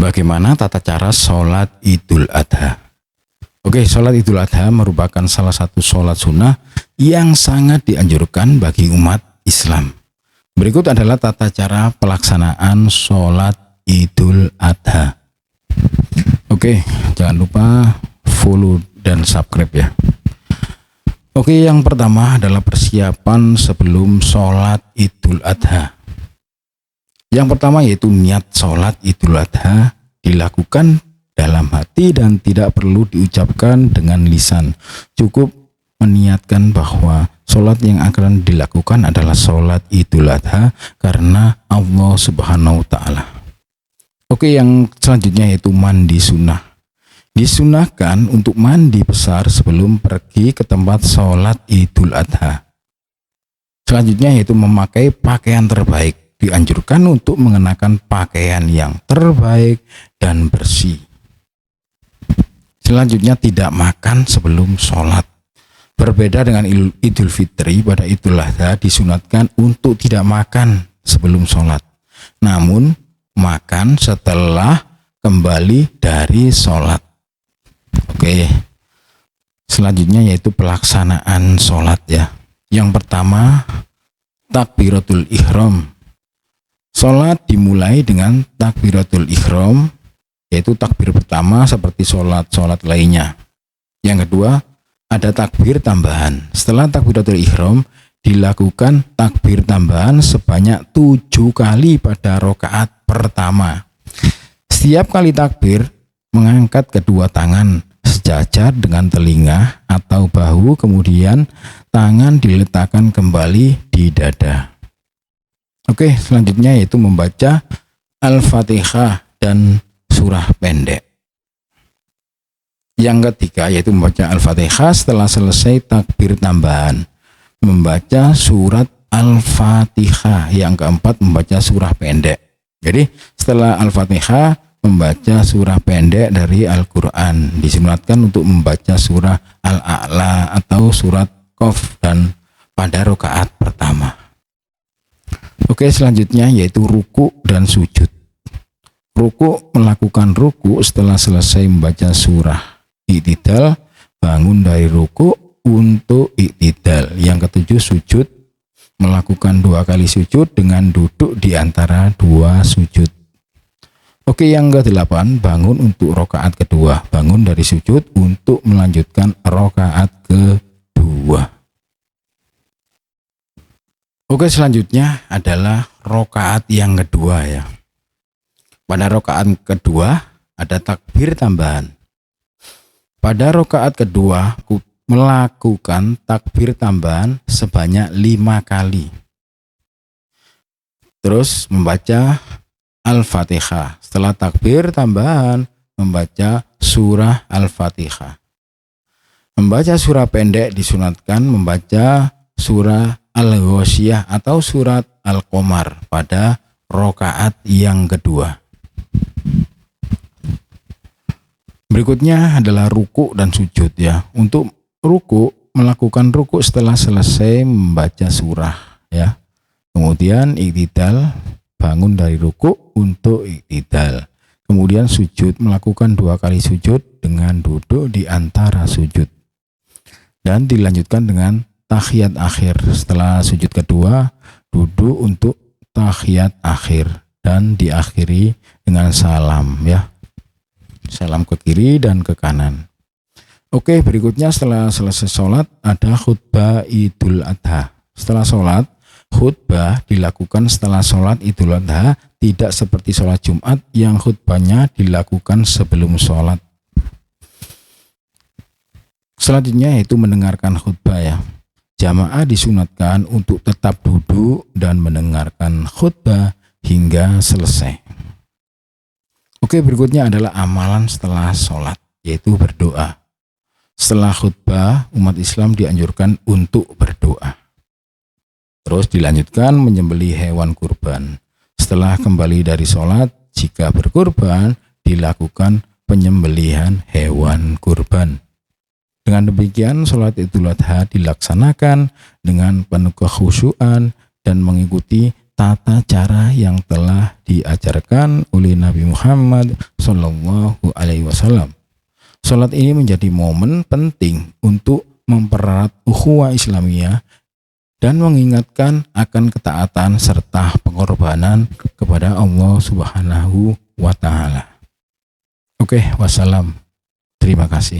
Bagaimana tata cara sholat Idul Adha? Oke, sholat Idul Adha merupakan salah satu sholat sunnah yang sangat dianjurkan bagi umat Islam. Berikut adalah tata cara pelaksanaan sholat Idul Adha. Oke, jangan lupa follow dan subscribe ya. Oke, yang pertama adalah persiapan sebelum sholat Idul Adha. Yang pertama yaitu niat sholat Idul Adha dilakukan dalam hati dan tidak perlu diucapkan dengan lisan. Cukup meniatkan bahwa sholat yang akan dilakukan adalah sholat Idul Adha karena Allah Subhanahu wa Ta'ala. Oke, yang selanjutnya yaitu mandi sunnah. Disunahkan untuk mandi besar sebelum pergi ke tempat sholat Idul Adha. Selanjutnya yaitu memakai pakaian terbaik. Dianjurkan untuk mengenakan pakaian yang terbaik dan bersih. Selanjutnya tidak makan sebelum sholat. Berbeda dengan Idul Fitri, pada Idul Adha disunatkan untuk tidak makan sebelum sholat. Namun makan setelah kembali dari sholat. Oke. Selanjutnya yaitu pelaksanaan sholat ya. Yang pertama takbiratul ihram. Sholat dimulai dengan takbiratul ihram, yaitu takbir pertama seperti sholat lainnya. Yang kedua, ada takbir tambahan. Setelah takbiratul ihram, dilakukan takbir tambahan sebanyak 7 kali pada rakaat pertama. Setiap kali takbir, mengangkat kedua tangan sejajar dengan telinga atau bahu, kemudian tangan diletakkan kembali di dada. Oke, selanjutnya yaitu membaca Al-Fatihah dan surah pendek. Yang ketiga yaitu membaca Al-Fatihah setelah selesai takbir tambahan. Membaca surat Al-Fatihah. Yang keempat membaca surah pendek. Jadi setelah Al-Fatihah membaca surah pendek dari Al-Quran. Disunatkan untuk membaca surah Al-A'la atau surat Qaf dan pada rakaat pertama. Oke, selanjutnya yaitu ruku dan sujud. Ruku, melakukan ruku setelah selesai membaca surah. Iktidal, bangun dari ruku untuk iktidal. Yang ketujuh sujud, melakukan 2 kali sujud dengan duduk di antara 2 sujud. Oke, yang ke-8 bangun untuk rakaat kedua. Bangun dari sujud untuk melanjutkan rakaat kedua. Oke, selanjutnya adalah rakaat yang kedua ya. Pada rakaat kedua ada takbir tambahan. Pada rakaat kedua melakukan takbir tambahan sebanyak 5 kali. Terus membaca Al-Fatihah. Setelah takbir tambahan membaca surah Al-Fatihah. Membaca surah pendek disunatkan membaca surah Al-Ghasyiyah atau surat Al-Qamar pada rakaat yang kedua. Berikutnya adalah ruku dan sujud ya. Untuk ruku, melakukan ruku setelah selesai membaca surah ya. Kemudian iktidal, bangun dari ruku untuk iktidal. Kemudian sujud, melakukan 2 kali sujud dengan duduk di antara sujud. Dan dilanjutkan dengan tahiyat akhir. Setelah sujud kedua, duduk untuk tahiyat akhir dan diakhiri dengan salam ya. Salam ke kiri dan ke kanan. Oke, berikutnya setelah selesai sholat ada khutbah Idul Adha. Setelah sholat, khutbah dilakukan setelah sholat Idul Adha, tidak seperti sholat Jumat yang khutbahnya dilakukan sebelum sholat. Selanjutnya yaitu mendengarkan khutbah ya. Jamaah disunatkan untuk tetap duduk dan mendengarkan khutbah hingga selesai. Oke, berikutnya adalah amalan setelah sholat, yaitu berdoa. Setelah khutbah, umat Islam dianjurkan untuk berdoa. Terus dilanjutkan menyembelih hewan kurban. Setelah kembali dari sholat, jika berkurban, dilakukan penyembelihan hewan kurban. Dengan demikian, sholat Idul Adha dilaksanakan dengan penuh kekhusyuan dan mengikuti tata cara yang telah diajarkan oleh Nabi Muhammad Shallallahu Alaihi Wasallam. Salat ini menjadi momen penting untuk mempererat ukhuwah Islamiyah dan mengingatkan akan ketaatan serta pengorbanan kepada Allah Subhanahu wa Ta'ala. Oke, wassalam. Terima kasih.